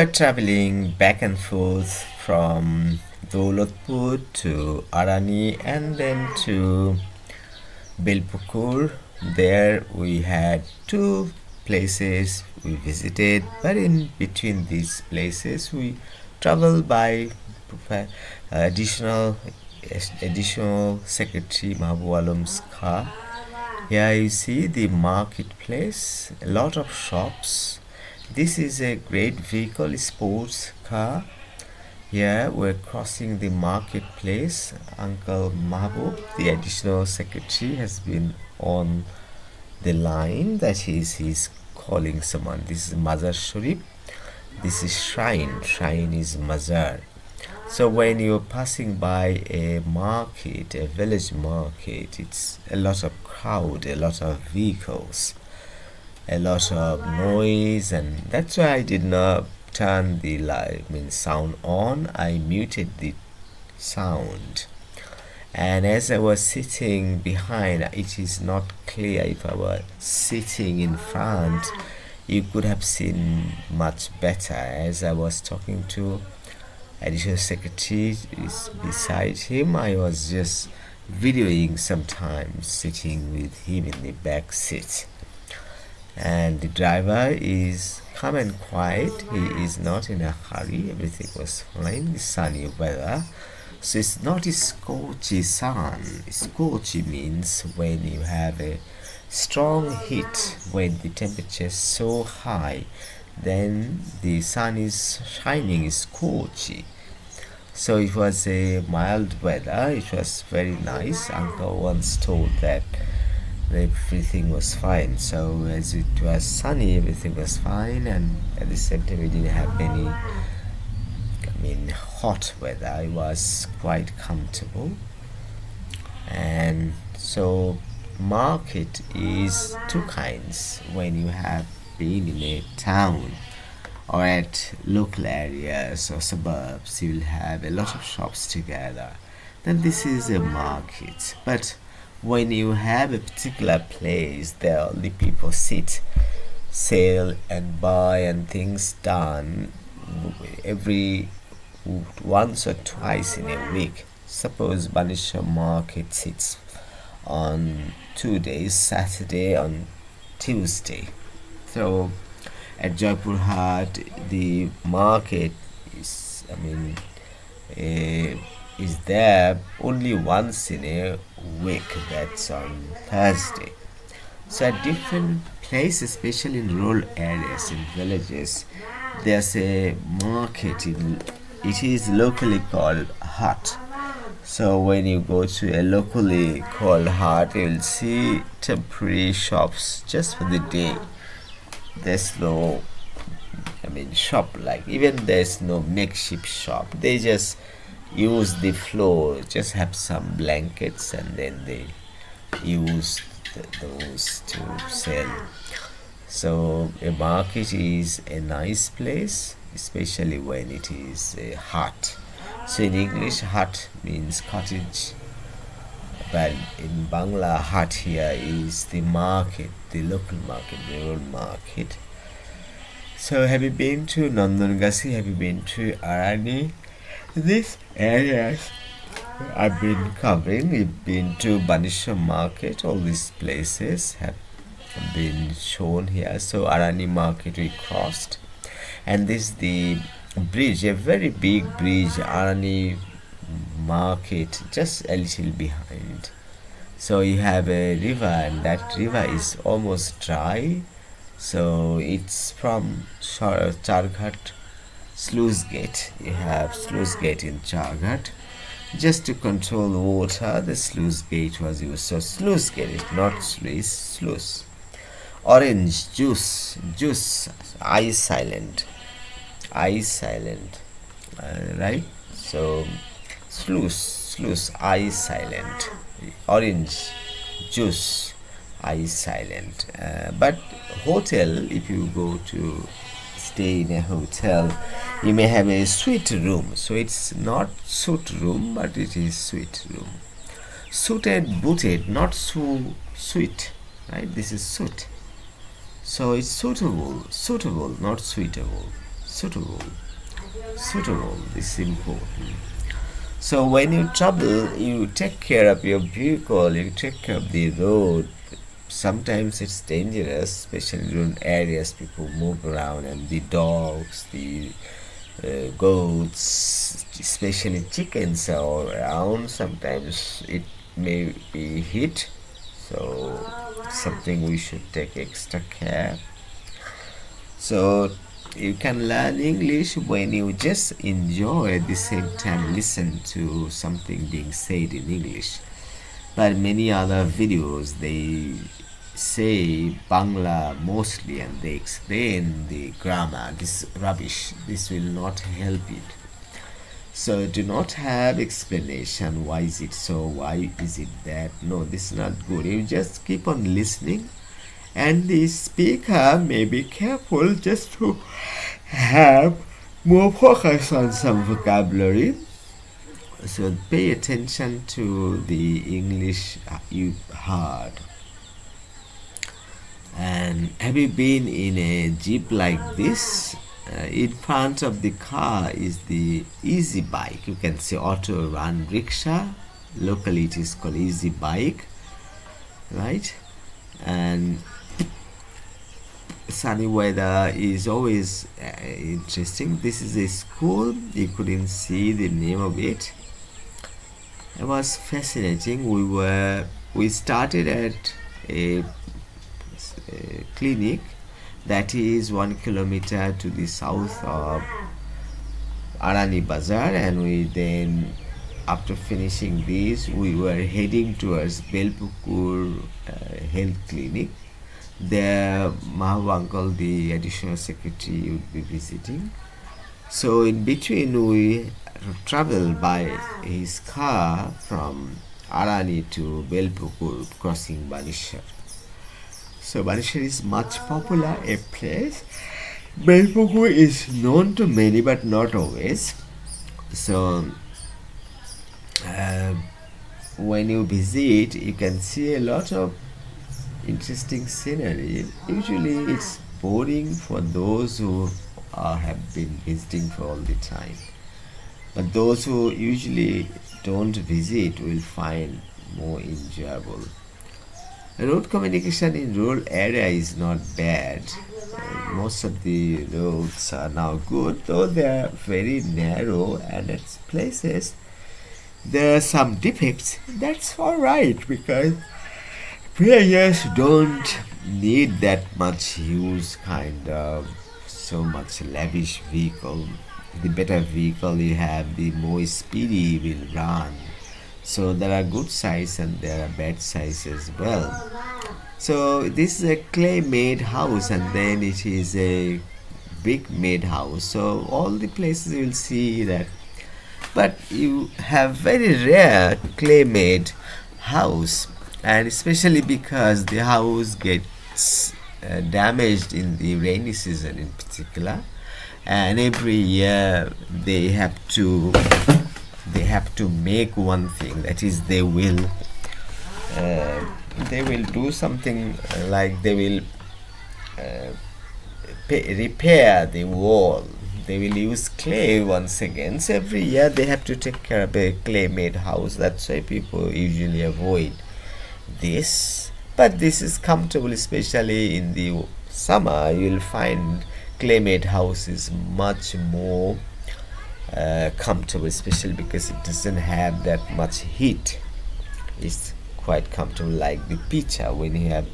We're traveling back and forth from Daulatpur to Arani and then to Bilpukur. There we had two places we visited, but in between these places we traveled by additional additional Secretary Mahbub Alam's car. Here you see the marketplace, a lot of shops. This is a great vehicle, sports car. Here we're crossing the marketplace. Uncle Mahbub, the additional secretary, has been on the line. That he's calling someone. This is Mazar Sharif. This is shrine. Shrine is Mazar. So when you're passing by a market, a village market, it's a lot of crowd, a lot of vehicles, a lot of noise, and that's why I did not turn the sound on. I muted the sound. And as I was sitting behind, it is not clear. If I were sitting in front, you could have seen much better. As I was talking to additional secretary is beside him, I was just videoing sometimes, sitting with him in the back seat. And the driver is calm and quiet. He is not in a hurry. Everything was fine. The sunny weather. So it's not a scorchy sun. Scorchy means when you have a strong heat, when the temperature is so high, then the sun is shining, is scorchy. So it was a mild weather. It was very nice. Uncle once told that everything was fine. So as it was sunny, everything was fine, and at the same time we didn't have any hot weather. It was quite comfortable. And so market is two kinds. When you have been in a town or at local areas or suburbs, you will have a lot of shops together. Then this is a market. But when you have a particular place, there only people sit, sell and buy and things done every once or twice in a week. Suppose Banisha market sits on 2 days, Saturday on Tuesday. So at Jaipur Hat, the market is, is there only once in a week. That's on Thursday. So at different places, especially in rural areas, in villages, there's a market. It is locally called hut. So when you go to a locally called hut, you'll see temporary shops just for the day. There's no shop, like even there's no makeshift shop. They just use the floor, just have some blankets, and then they use those to sell. So a market is a nice place, especially when it is a hut. So in English, hut means cottage, but in Bangla, hut here is the market, the local market, the rural market. So have you been to Nandangasi? Have you been to Arani? These areas I've been covering. We've been to Banisha market. All these places have been shown here. So Arani market we crossed, and this is the bridge, a very big bridge. Arani market just a little behind. So you have a river, and that river is almost dry. So it's from Charghat sluice gate. You have sluice gate in Charghat. Just to control the water, the sluice gate was used. So sluice gate is not sluice. Orange juice, I silent, right? So sluice, I silent. Orange juice, I silent. But hotel, if you go to stay in a hotel, you may have a suite room. So it's not suite room, but it is suite room. Suited, booted, not suite, right? This is suit. So it's suitable, not suitable. suitable. Suitable is important. So when you travel, you take care of your vehicle, you take care of the road. Sometimes it's dangerous, especially in areas people move around, and the dogs, the goats, especially chickens are around. Sometimes it may be hit, so something we should take extra care. So you can learn English when you just enjoy at the same time listen to something being said in English. But many other videos they say Bangla mostly and they explain the grammar. This rubbish. This will not help it. So do not have explanation. Why is it so? Why is it that? No, this is not good. You just keep on listening, and the speaker may be careful just to have more focus on some vocabulary. So pay attention to the English you heard. And have you been in a jeep like this? In front of the car is the easy bike. You can say auto run rickshaw. Locally it is called easy bike, right? And sunny weather is always interesting. This is a school. You couldn't see the name of it. It was fascinating. We started at a clinic that is 1 kilometer to the south of Arani Bazaar, and we then, after finishing this, we were heading towards Belpukur Health Clinic. There, Mahabu uncle, the additional secretary, would be visiting. So in between, we travel by his car from Arani to Belpukur, crossing Banishar. So Banishar is much popular a place. Belpukur is known to many, but not always. So when you visit, you can see a lot of interesting scenery. Usually it's boring for those who have been visiting for all the time, but those who usually don't visit will find more enjoyable. Road communication in rural area is not bad. Most of the roads are now good, though they are very narrow, and at places there are some defects. That's alright, because players don't need that much huge kind of so much lavish vehicle. The better vehicle you have, the more speedy will run. So there are good size and there are bad size as well. So this is a clay made house, and then it is a brick made house. So all the places you will see that, but you have very rare clay made house, and especially because the house gets damaged in the rainy season in particular, and every year they have to make one thing, that is they will do something like they will repair the wall. They will use clay once again. So every year they have to take care of a clay made house. That's why people usually avoid this. But this is comfortable, especially in the summer. You will find clay made houses much more comfortable, especially because it doesn't have that much heat. It's quite comfortable, like the pitcher. When you have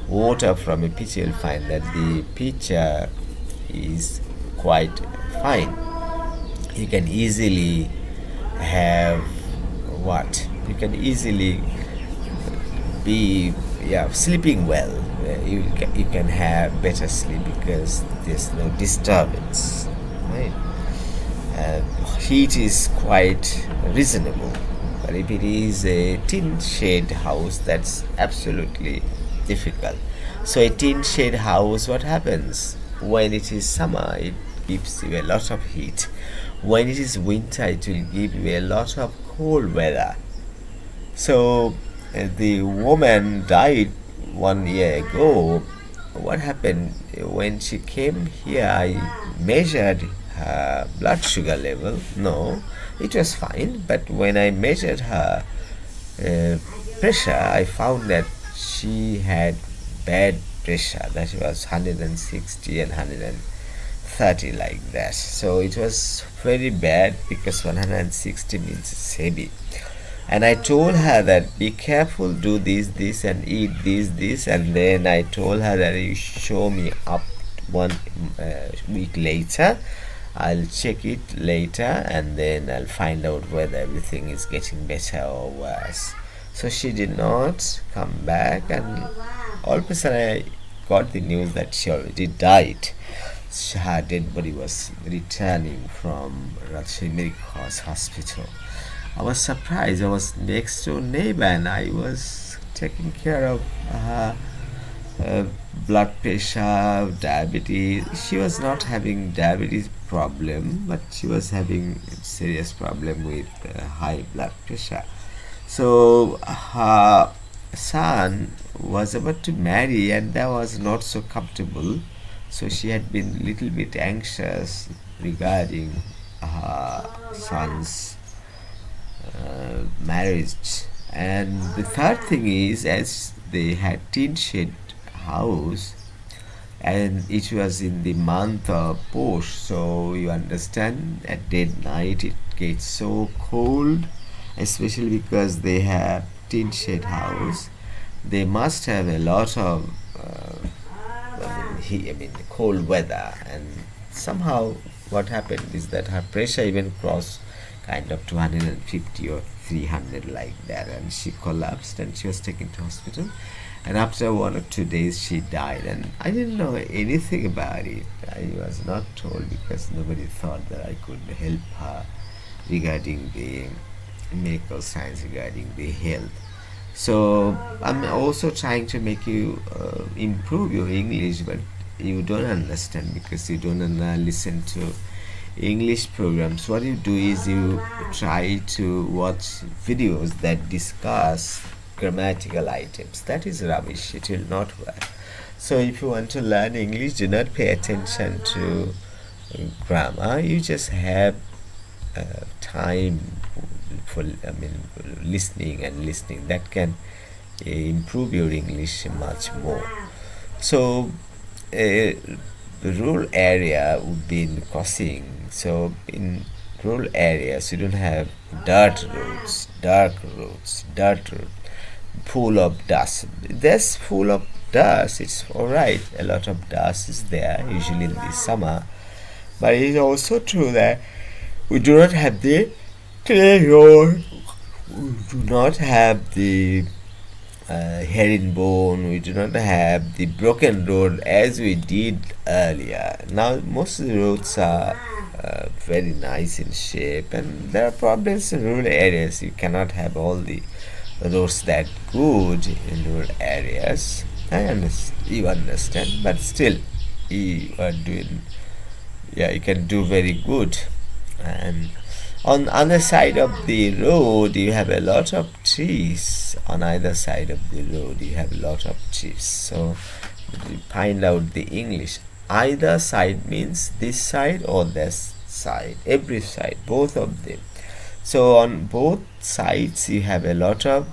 water from a pitcher, you'll find that the pitcher is quite fine. You can easily have what? You can easily be sleeping well. You can have better sleep because there's no disturbance, right? Heat is quite reasonable. But if it is a tin shed house, that's absolutely difficult. So a tin shed house, what happens? When it is summer, it gives you a lot of heat. When it is winter, it will give you a lot of cold weather. So the woman died 1 year ago. What happened when she came here? I measured her blood sugar level, no, it was fine. But when I measured her uh, pressure, I found that she had bad pressure. That was 160 and 130 like that. So it was very bad because 160 means it's heavy. And I told her that be careful, do this, and eat this, and then I told her that you show me up 1 week later. I'll check it later, and then I'll find out whether everything is getting better or worse. So she did not come back, and all of a sudden I got the news that she already died. Her dead body was returning from Rajshahi Medical Hospital. I was surprised. I was next door neighbor, and I was taking care of her blood pressure, diabetes. She was not having diabetes problem, but she was having serious problem with high blood pressure. So her son was about to marry, and that was not so comfortable. So she had been little bit anxious regarding her son's marriage. And the third thing is, as they had tin shed house, and it was in the month of Posh, so you understand at dead night it gets so cold, especially because they have tin shed house. They must have a lot of cold weather, and somehow what happened is that her pressure even crossed kind of 250 or 300 like that, and she collapsed and she was taken to hospital, and after 1 or 2 days she died. And I didn't know anything about it. I was not told because nobody thought that I could help her regarding the medical science, regarding the health. So I'm also trying to make you improve your English, but you don't understand because you don't listen to English programs. What you do is you try to watch videos that discuss grammatical items. That is rubbish. It will not work. So if you want to learn English, do not pay attention to grammar. You just have time for listening and listening. That can improve your English much more. So the rural area would be in crossing. So in rural areas you don't have dirt roads, dark roads, dirt road, full of dust. That's full of dust. It's alright. A lot of dust is there usually in the summer, but it is also true that we do not have the clear road. We do not have the herringbone. We do not have the broken road as we did earlier. Now most of the roads are very nice in shape, and there are problems in rural areas. You cannot have all the roads that good in rural areas. I understand, you understand, but still you are doing, yeah, you can do very good. And on other side of the road you have a lot of trees. On either side of the road you have a lot of trees. So you find out the English. Either side means this side or this side, every side, both of them. So on both sides you have a lot of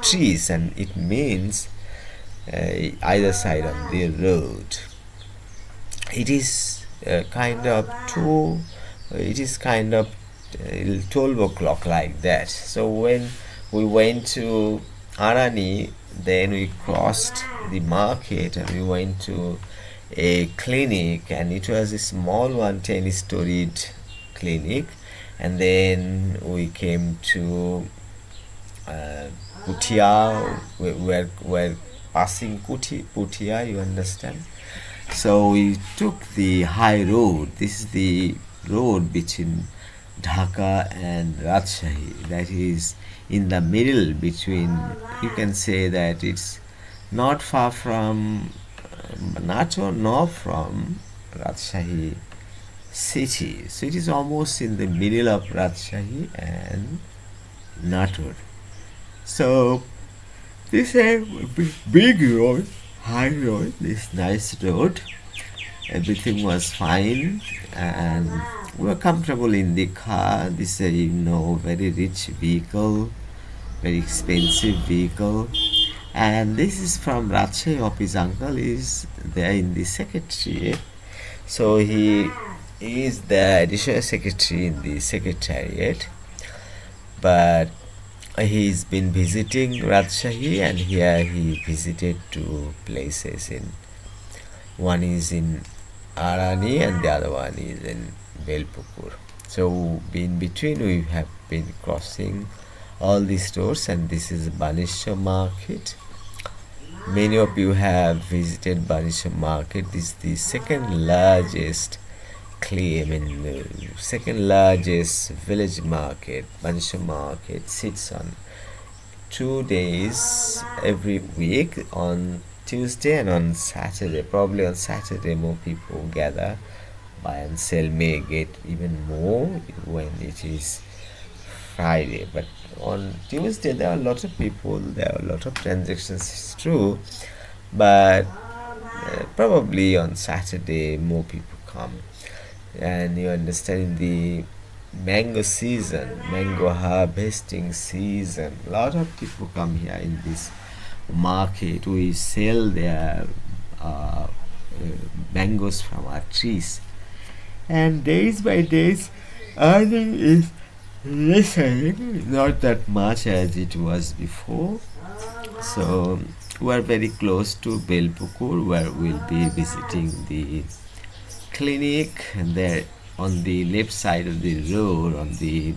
trees, and it means either side of the road. It is kind of two. It is kind of 12 o'clock like that. So when we went to Arani, then we crossed the market and we went to a clinic, and it was a small one, 10-storied clinic. And then we came to Putia. We're passing Putia, you understand. So we took the high road. This is the road between Dhaka and Rajshahi. That is in the middle between. You can say that it's not far from Nato nor from Rajshahi city. So it is almost in the middle of Rajshahi and Natur. So this is a big road, high road, this nice road. Everything was fine, and we were comfortable in the car. This is a very rich vehicle, very expensive vehicle, and this is from Rajshahi office. Uncle is there in the secretariat, so he is the additional secretary in the secretariat, but he's been visiting Rajshahi, and here he visited two places. In one is in Arani and the other one is in Belpukur. So in between we have been crossing all these stores, and this is Banisha Market. Many of you have visited Banisha Market. This is the second largest second largest village market. Banisha Market sits on 2 days every week, on Tuesday and on Saturday. Probably on Saturday more people gather. Buy and sell may get even more when it is Friday, but on Tuesday there are a lot of people, there are a lot of transactions, it's true, but probably on Saturday more people come. And you understand, the mango season, mango harvesting season, a lot of people come here in this market. We sell their mangoes from our trees, and days by days earning is lessening, not that much as it was before. So we are very close to Belpukur, where we'll be visiting the clinic, and there on the left side of the road, on the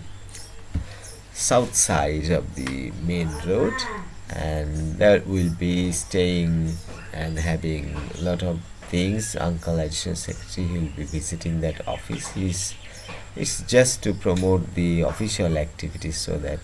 south side of the main road, and there we'll be staying and having a lot of things. Uncle Additional Secretary, he'll be visiting that office. It's just to promote the official activities, so that